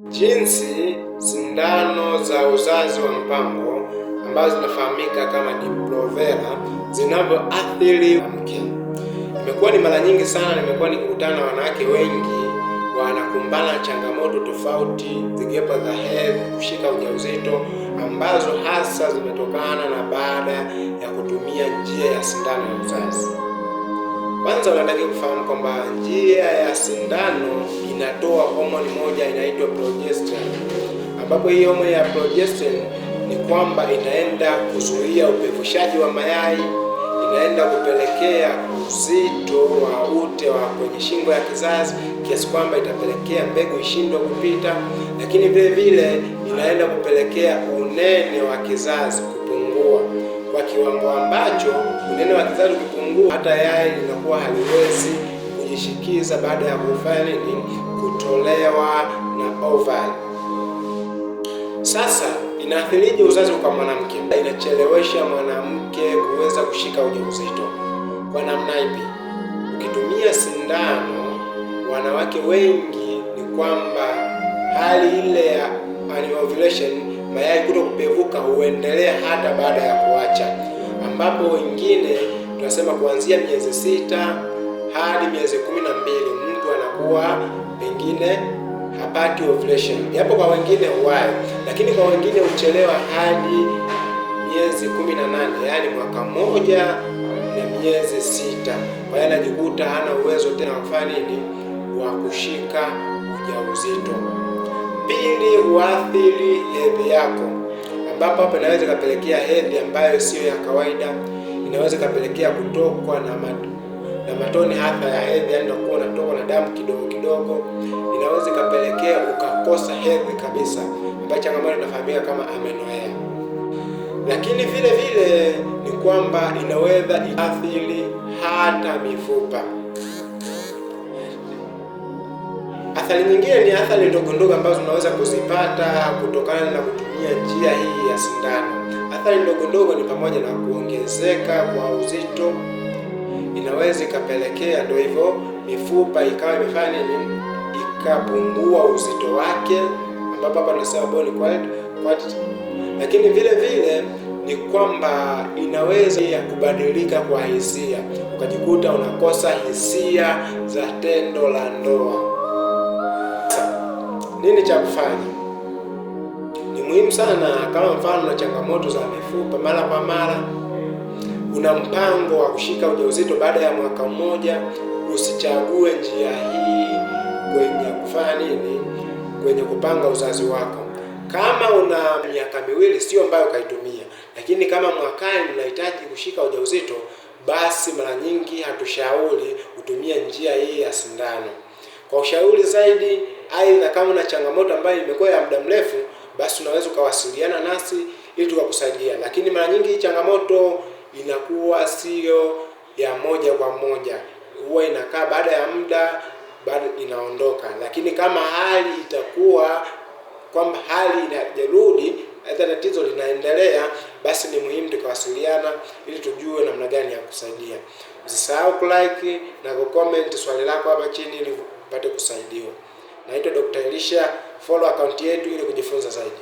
Jinsi sindano za uzazi wa mpango ambazo zinafahamika kama Depo-Provera zinavyoathiri mke. Imekuwa ni mara nyingi sana nimekuwa nikikutana na wanawake wengi wanakumbana na changamoto tofauti zikiwepo za hedhi, kushika ujauzito, ambazo hasa zimetokana na baada ya kutumia njia ya sindano ya uzazi. Kwanza unatakiwa kufahamu kwamba njia ya sindano inatoa homoni moja inaitwa progesterone, ambapo hii homoni ya progesterone ni kwamba inaenda kuzuia upevushaji wa mayai, inaenda kupelekea uzito wa ute wa kwenye shingo ya kizazi kiasi kwamba itapelekea mbegu ishindwe kupita, lakini vile vile inaenda kupelekea unene wa kizazi kupungua kwa kiwango ambacho unene wa kizazi ukipungua, hata yai linakuwa haliwezi kujishikiza baada ya kufanya nini, kutolewa na ovari. Sasa inaathirije uzazi kwa mwanamke? Inachelewesha mwanamke kuweza kushika ujauzito. Kwa namna ipi? Ukitumia sindano, wanawake wengi ni kwamba hali ile ya anovulation, mayai kuto kupevuka, huendelea hata baada ya kuacha, ambapo wengine tunasema kuanzia miezi 6 hadi miezi 12 mtu anakuwa pengine hapati ovulation, japo kwa wengine huwahi, lakini kwa wengine huchelewa hadi miezi 18, yaani mwaka mmoja na miezi 6. Kwa hiyo anajikuta hana uwezo tena wa kufanya nini, wa kushika ujauzito. Pili, huathiri hedhi yako, ambapo hapa inaweza ikapelekea hedhi ambayo sio ya kawaida, inaweza ikapelekea kutokwa na matone hata ya hedhi, yaani unakuwa unatokwa na damu kidogo kidogo, inaweza ikapelekea ukakosa hedhi kabisa, ambayo changamoto inafahamika kama amenorrhea. Lakini vile vile ni kwamba inaweza iathiri hata mifupa. Athari nyingine ni athari ndogo ndogo ambazo tunaweza kuzipata kutokana na kutumia njia hii ya sindano. Athari ndogo ndogo ni pamoja na kuongezeka kwa uzito, inaweza ikapelekea ndio hivyo mifupa ikawa imefanya nini, ikapungua uzito wake, ambapo hapa tunasema bone quality. Lakini vile vile ni kwamba inaweza ya kubadilika kwa hisia, ukajikuta unakosa hisia za tendo la ndoa. Nini cha kufanya? Ni muhimu sana, kama mfano na changamoto za mifupa mara kwa mara, una mpango wa kushika ujauzito baada ya mwaka mmoja, usichague njia hii kwenye kufanya nini, kwenye kupanga uzazi wako. Kama una miaka miwili sio mbaya ukaitumia, lakini kama mwakani unahitaji kushika ujauzito, basi mara nyingi hatushauri utumie njia hii ya sindano. Kwa ushauri zaidi, aidha kama una changamoto ambayo imekuwa ya muda mrefu, basi unaweza ukawasiliana nasi ili tukakusaidia. Lakini mara nyingi hii changamoto inakuwa sio ya moja kwa moja, huwa inakaa baada ya muda bado inaondoka. Lakini kama hali itakuwa kwamba hali inajarudi, hata tatizo linaendelea, basi ni muhimu tukawasiliana ili tujue namna gani ya kusaidia. Usisahau kulike na kucomment swali lako hapa chini ili upate kusaidiwa. Naitwa Dr. Elisha, follow account yetu ili kujifunza zaidi.